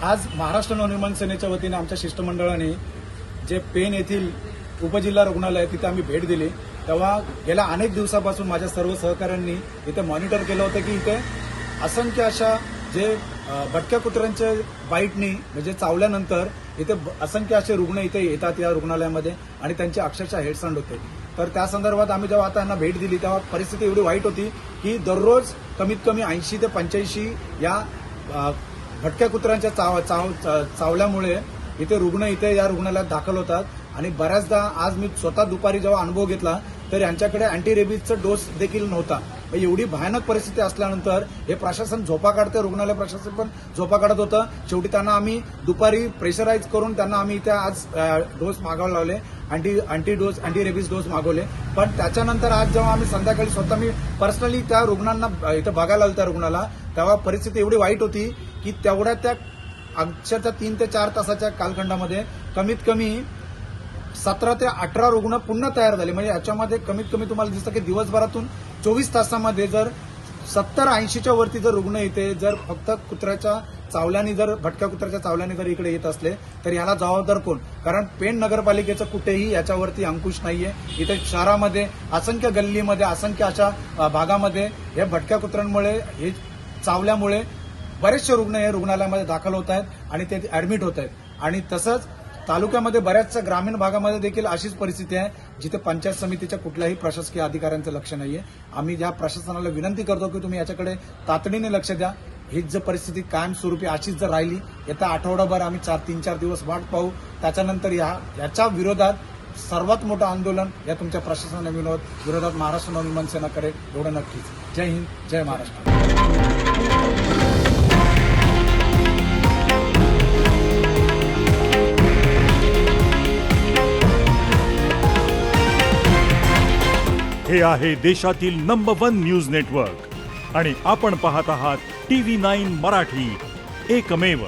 आज महाराष्ट्र नवनिर्माण सेनेच्या वतीने आमच्या शिष्टमंडळाने जे पेण येथील उपजिल्हा रुग्णालय तिथे आम्ही भेट दिली, तेव्हा गेल्या अनेक दिवसापासून माझ्या सर्व सहकाऱ्यांनी इथे मॉनिटर केलं होतं की इथे असंख्य अशा जे भटक्या कुत्र्यांच्या बाईटनी म्हणजे चावल्यानंतर इथे असंख्य असे रुग्ण इथे येतात या रुग्णालयामध्ये आणि त्यांची अक्षरशः हेडसंड होते। तर त्या संदर्भात आम्ही जेव्हा आता यांना भेट दिली तेव्हा परिस्थिती एवढी वाईट होती की दररोज कमीत कमी 80 ते 85 या भटक्या कुत्र्यांच्या चावल्यामुळे इथे रुग्ण इथे या रुग्णालयात दाखल होतात आणि बऱ्याचदा आज मी स्वतः दुपारी जेव्हा अनुभव घेतला तर यांच्याकडे अँटी रेबीजचा डोस देखील नव्हता। एवढी भयानक परिस्थिती असल्यानंतर हे प्रशासन झोपा काढते, रुग्णालय प्रशासन पण झोपा काढत होतं। शेवटी त्यांना आम्ही दुपारी प्रेशराईज करून त्यांना आम्ही इथे आज डोस मागायला लावले, अँटी रेबीज डोस मागवले। पण त्याच्यानंतर आज जेव्हा आम्ही संध्याकाळी स्वतः मी पर्सनली त्या रुग्णांना इथं बघायला आलो त्या रुग्णाला, तेव्हा परिस्थिती एवढी वाईट होती की तेवढ्या त्या अक्षरशः 3 ते 4 तासाच्या कालखंडामध्ये कमीत कमी 17 ते 18 रुग्ण पुन्हा तयार झाले। म्हणजे याच्यामध्ये कमीत कमी तुम्हाला दिसतं की दिवसभरातून 24 तासामध्ये जर 70-80च्या वरती जर रुग्ण इथे जर फक्त कुत्र्याच्या चावल्याने जर भटक्या कुत्र्याच्या चावल्याने जर इकडे येत असले तर याला जबाबदार कोण? कारण पेण नगरपालिकेचं कुठेही याच्यावरती अंकुश नाहीये। इथे शहरामध्ये असंख्य गल्लीमध्ये असंख्य अशा भागामध्ये हे भटक्या कुत्र्यांमुळे हे चावल्यामुळे बरेचसे रुग्ण हे रुग्णालयामध्ये दाखल होत आहेत आणि ते ऍडमिट होत आहेत। आणि तसंच तालुक्यामध्ये बऱ्याचशा ग्रामीण भागामध्ये देखील अशीच परिस्थिती आहे जिथे पंचायत समितीच्या कुठल्याही प्रशासकीय अधिकाऱ्यांचं लक्ष नाहीये। आम्ही या प्रशासनाला विनंती करतो की तुम्ही याच्याकडे तातडीने लक्ष द्या। हीच जर परिस्थिती कायमस्वरूपी अशीच जर राहिली येत्या आठवडाभर आम्ही 3-4 दिवस वाट पाहू। त्याच्यानंतर याच्या विरोधात सर्वात मोठं आंदोलन या तुमच्या प्रशासनाविरोधात महाराष्ट्र नवनिर्माण सेना करेल, एवढं नक्कीच। जय हिंद, जय महाराष्ट्र। हे आहे देशातील नंबर 1 न्यूज नेटवर्क आणि आपण पाहत आहात TV9 मराठी, एकमेव।